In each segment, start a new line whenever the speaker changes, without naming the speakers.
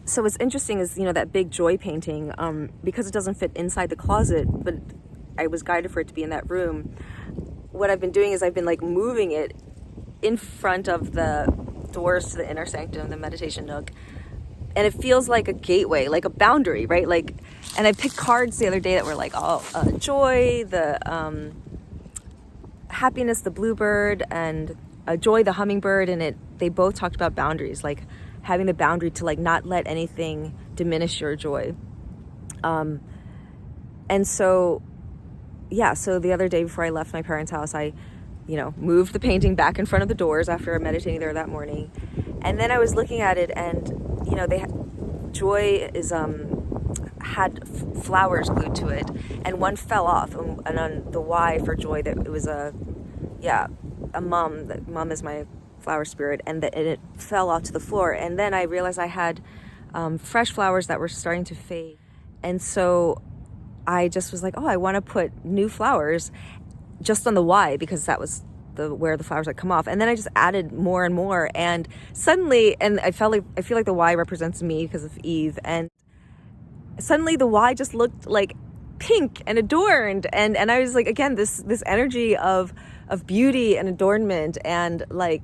so what's interesting is, that big joy painting, because it doesn't fit inside the closet, but I was guided for it to be in that room. What I've been doing is I've been like moving it in front of the doors to the inner sanctum, the meditation nook. And it feels like a gateway, like a boundary, right? Like, and I picked cards the other day that were like joy, the happiness, the bluebird, and joy, the hummingbird. And they both talked about boundaries, like having the boundary to like not let anything diminish your joy. And so, so the other day before I left my parents' house, I, moved the painting back in front of the doors after meditating there that morning. And then I was looking at it, and, joy is, had flowers glued to it, and one fell off. And on the Y for joy, that it was a mum. That mum is my flower spirit, and it fell off to the floor. And then I realized I had fresh flowers that were starting to fade. And so I just was like, I want to put new flowers just on the Y, because that was where the flowers had come off. And then I just added more and more, and suddenly, and I feel like the Y represents me because of Eve, and suddenly the Y just looked like pink and adorned, and I was like, again, this energy of beauty and adornment and like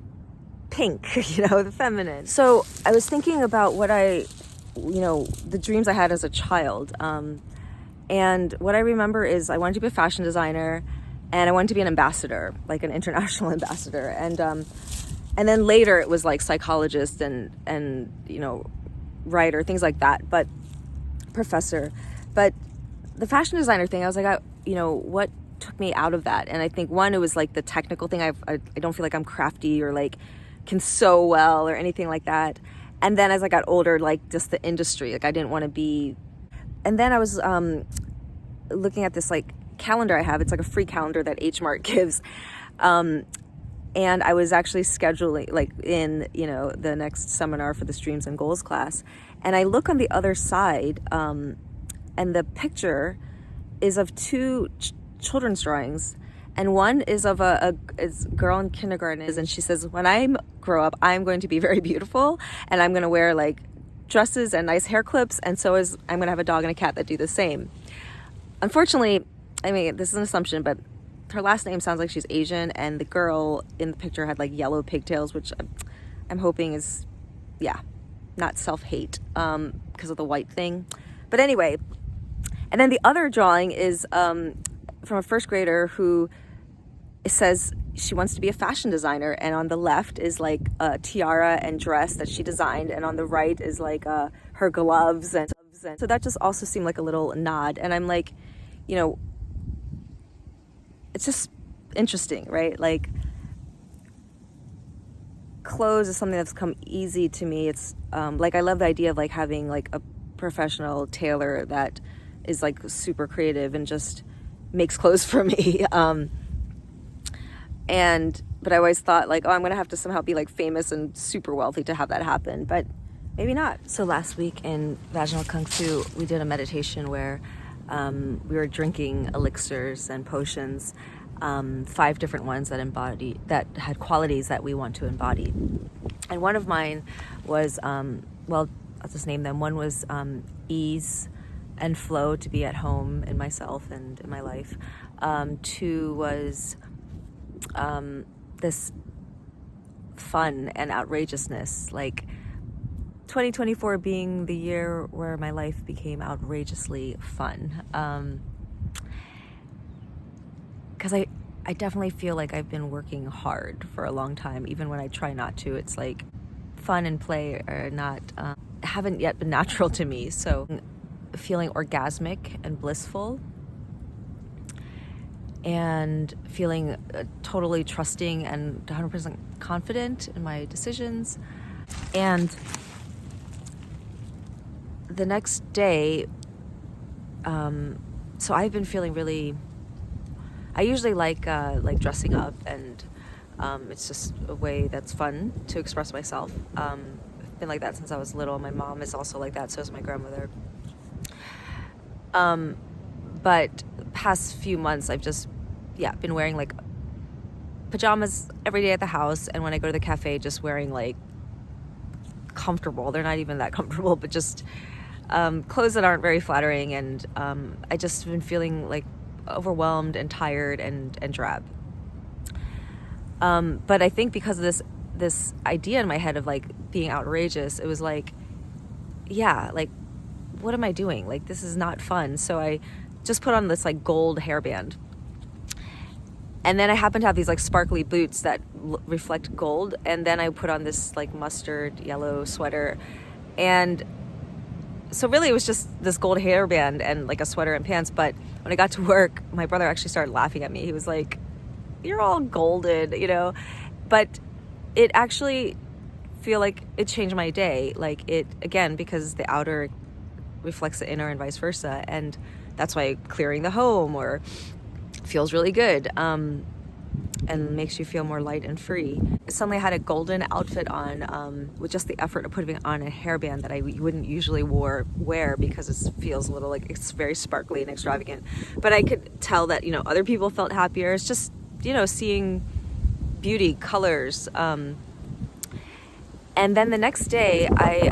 pink, the feminine. So I was thinking about what the dreams I had as a child, and what I remember is I wanted to be a fashion designer, and I wanted to be an ambassador, like an international ambassador. And then later it was like psychologist and writer, things like that, but professor. But the fashion designer thing, I was like, what took me out of that? And I think one, it was like the technical thing. I don't feel like I'm crafty or like can sew well or anything like that. And then as I got older, like just the industry, like I didn't want to be. And then I was looking at this like calendar I have. It's like a free calendar that H Mart gives, and I was actually scheduling like in the next seminar for the Dreams and Goals class, and I look on the other side, and the picture is of two children's drawings, and one is of a girl in kindergarten, and she says, when I grow up, I'm going to be very beautiful, and I'm going to wear like dresses and nice hair clips, and I'm going to have a dog and a cat that do the same. Unfortunately, I mean, this is an assumption, but her last name sounds like she's Asian, and the girl in the picture had like yellow pigtails, which I'm hoping is, not self-hate because of the white thing. But anyway, and then the other drawing is from a first grader who says she wants to be a fashion designer, and on the left is like a tiara and dress that she designed, and on the right is like her gloves, and so that just also seemed like a little nod. And I'm like, it's just interesting, right? Like, clothes is something that's come easy to me. It's like, I love the idea of like having like a professional tailor that is like super creative and just makes clothes for me. But I always thought like, I'm gonna have to somehow be like famous and super wealthy to have that happen, but maybe not. So last week in Vaginal Kung Fu, we did a meditation where we were drinking elixirs and potions, 5 different ones that had qualities that we want to embody. And one of mine was, I'll just name them. One was ease and flow, to be at home in myself and in my life. 2 was this fun and outrageousness, like 2024 being the year where my life became outrageously fun. Because I definitely feel like I've been working hard for a long time, even when I try not to. It's like fun and play are not, haven't yet been natural to me. So feeling orgasmic and blissful, and feeling totally trusting and 100% confident in my decisions. And the next day, so I've been feeling really, I usually like dressing up, and it's just a way that's fun to express myself. I've been like that since I was little. My mom is also like that, so is my grandmother. But past few months, I've just, been wearing like pajamas every day at the house, and when I go to the cafe, just wearing like comfortable. They're not even that comfortable, but just clothes that aren't very flattering. And I just been feeling like overwhelmed and tired and drab. But I think because of this idea in my head of like being outrageous, it was like, yeah, like, what am I doing? Like, this is not fun. So I just put on this like gold hairband. And then I happened to have these like sparkly boots that reflect gold. And then I put on this like mustard yellow sweater. And so really it was just this gold hairband and like a sweater and pants. But when I got to work, my brother actually started laughing at me. He was like, you're all golden, you know? But it actually feel like it changed my day. Like it, again, because the outer reflects the inner and vice versa. And that's why clearing the home or feels really good, and makes you feel more light and free. Suddenly I had a golden outfit on, with just the effort of putting on a hairband that I wouldn't usually wear because it feels a little like it's very sparkly and extravagant. But I could tell that, you know, other people felt happier. It's just, you know, seeing beauty, colors. And then the next day I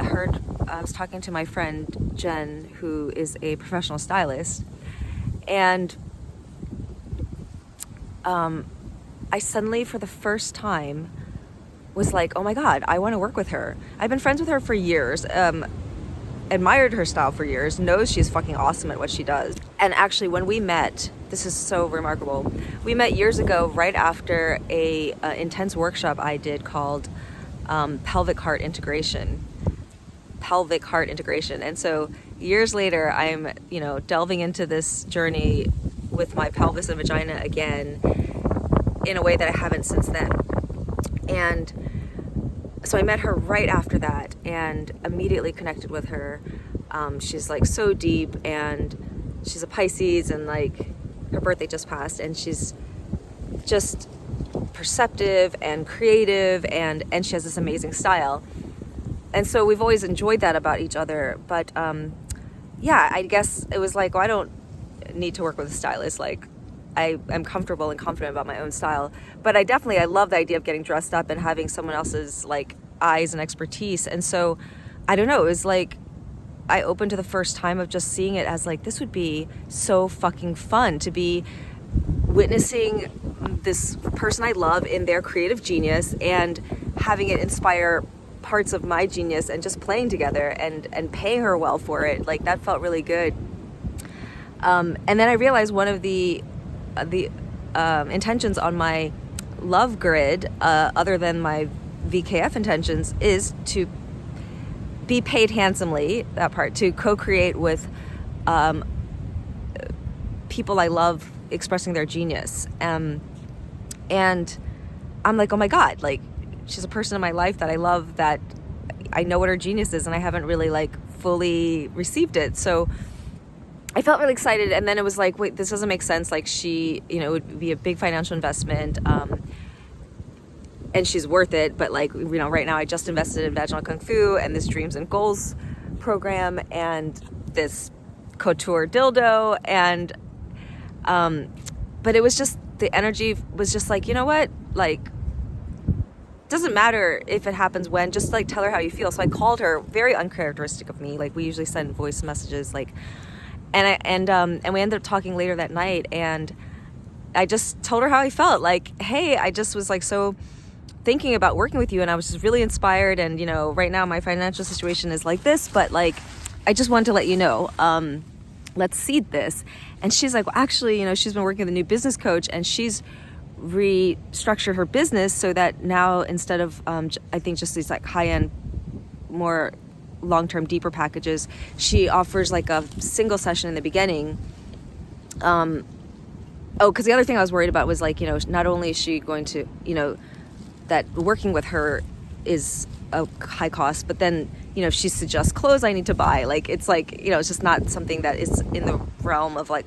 was talking to my friend Jen, who is a professional stylist, and I suddenly, for the first time, was like, oh my God, I want to work with her. I've been friends with her for years, admired her style for years, knows she's fucking awesome at what she does. And actually, when we met, this is so remarkable, we met years ago right after a intense workshop I did called pelvic heart integration. And so years later, I'm, you know, delving into this journey with my pelvis and vagina again in a way that I haven't since then. And so I met her right after that and immediately connected with her. She's like so deep, and she's a Pisces, and like her birthday just passed, and she's just perceptive and creative, and she has this amazing style. And so we've always enjoyed that about each other. But yeah, I guess it was like, well, I don't need to work with a stylist. Like, I am comfortable and confident about my own style. But I love the idea of getting dressed up and having someone else's like eyes and expertise. And so I don't know, it was like I opened to the first time of just seeing it as like, this would be so fucking fun to be witnessing this person I love in their creative genius and having it inspire parts of my genius and just playing together and paying her well for it. Like, that felt really good. And then I realized one of the intentions on my love grid, other than my VKF intentions, is to be paid handsomely, that part, to co-create with people I love expressing their genius. And I'm like, oh my God, like, she's a person in my life that I love, that I know what her genius is, and I haven't really like fully received it. So I felt really excited. And then it was like, wait, this doesn't make sense. Like, she, you know, it would be a big financial investment, and she's worth it. But like, you know, right now I just invested in Vaginal Kung Fu and this Dreams and Goals program and this couture dildo. And, but it was just, the energy was just like, you know what? Like, doesn't matter if it happens when, just like tell her how you feel. So I called her, very uncharacteristic of me. Like, we usually send voice messages, like, and we ended up talking later that night, and I just told her how I felt. Like, hey, I just was like so thinking about working with you, and I was just really inspired. And, you know, right now my financial situation is like this, but like, I just wanted to let you know, let's seed this. And she's like, well, actually, you know, she's been working with a new business coach, and she's restructured her business so that now, instead of I think just these like high-end, more long-term, deeper packages, she offers like a single session in the beginning. Because the other thing I was worried about was like, you know, not only is she going to, you know, that working with her is a high cost, but then, you know, if she suggests clothes I need to buy, like, it's like, you know, it's just not something that is in the realm of like,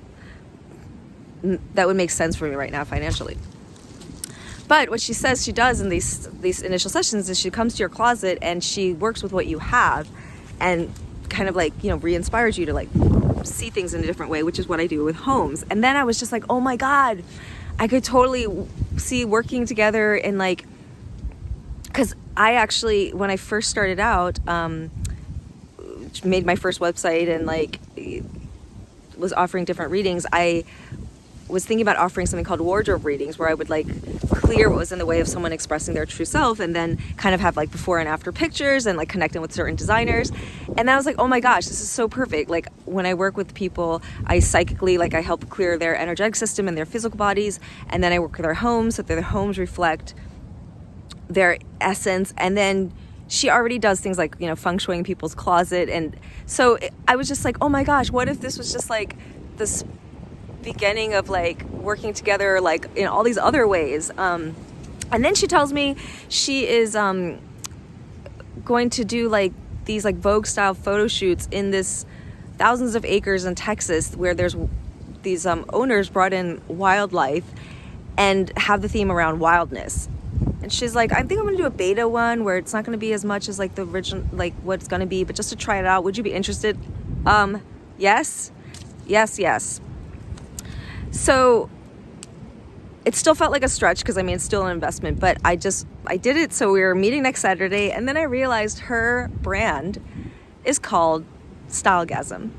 that would make sense for me right now financially. But what she says she does in these initial sessions is she comes to your closet and she works with what you have and kind of like, you know, re-inspires you to like see things in a different way, which is what I do with homes. And then I was just like, oh my God, I could totally see working together in like, because I actually, when I first started out, made my first website and like was offering different readings, I was thinking about offering something called wardrobe readings, where I would like clear what was in the way of someone expressing their true self, and then kind of have like before and after pictures and like connecting with certain designers. And I was like, oh my gosh, this is so perfect. Like when I work with people, I psychically, like I help clear their energetic system and their physical bodies, and then I work with their homes so that their homes reflect their essence. And then she already does things like, you know, feng shuiing people's closet. And so I was just like, oh my gosh, what if this was just like this beginning of like working together like in all these other ways. And then she tells me she is going to do like these like Vogue style photo shoots in this thousands of acres in Texas, where there's these owners brought in wildlife and have the theme around wildness. And she's like, I think I'm gonna do a beta one where it's not gonna be as much as like the original, like what it's gonna be, but just to try it out. Would you be interested? Yes. So it still felt like a stretch, because I mean, it's still an investment, but I did it. So we were meeting next Saturday, and then I realized her brand is called Stylegasm.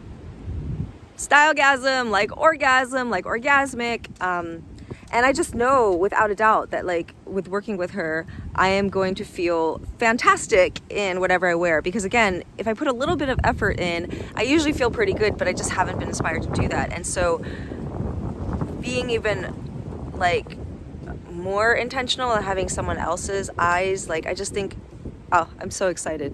Stylegasm, like orgasm, like orgasmic. And I just know without a doubt that like with working with her, I am going to feel fantastic in whatever I wear. Because again, if I put a little bit of effort in, I usually feel pretty good, but I just haven't been inspired to do that. And so being even like more intentional and having someone else's eyes, like I just think, oh, I'm so excited.